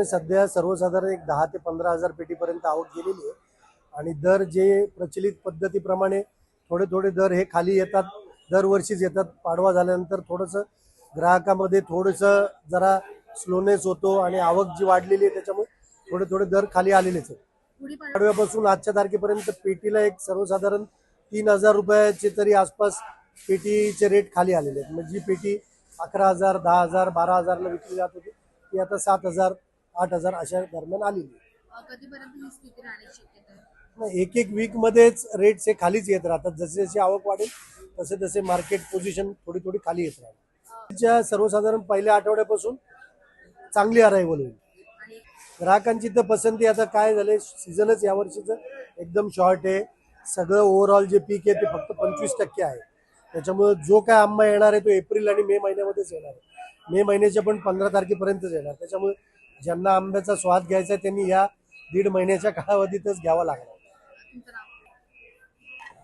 सध्या सर्वसाधारण एक 10 ते 15,000 पेटीपर्यंत आवक गेलेली आहे आणि दर जे प्रचलित पद्धतीप्रमाणे थोडे थोडे दर हे खाली येतात, दरवर्षीच येतात. पाडवा झाल्यानंतर थोडंसं ग्राहकामध्ये थोडंसं जरा स्लोनेस होतो आणि आवक जी वाढलेली आहे त्याच्यामुळे थोडे थोडे दर खाली आलेलेच आहेत. पाडव्यापासून आजच्या तारखेपर्यंत पेटीला एक सर्वसाधारण 3,000 रुपयाचे तरी आसपास पेटीचे रेट खाली आलेले आहेत. म्हणजे जी पेटी 11,000, 10,000, 12,000ला विकली जात होती ती आता 7,000, 8,000 अशा दरम्यान आलेली आहे. कधीपर्यंत ही स्थिती राहण्याची शक्यता आहे? नाही, एक एक वीक मध्येच रेट्स हे खालीच येत राहतात. जसे जशी आवक वाढेल तसे तसे मार्केट पोझिशन थोडी थोडी खाली येत राहते. सर्वसाधारण पहिल्या आठवड्यापासून चांगली अरायवल होईल. आणि ग्राहकांची तर पसंती आता काय झाले, सीझनच यावर्षीचं एकदम शॉर्ट आहे. सगळं ओव्हरऑल जे पीक आहे ते फक्त 25% आहे. त्याच्यामुळे जो काय आंबा येणार आहे तो एप्रिल आणि मे महिन्यामध्येच येणार आहे. मे महिन्याच्या पण 15 तारखेपर्यंतच येणार. त्याच्यामुळे ज्यांना आंब्याचा स्वाद घ्यायचा आहे त्यांनी या 1.5 महिन्याच्या कालावधीतच घ्यावा लागणार. तुमचं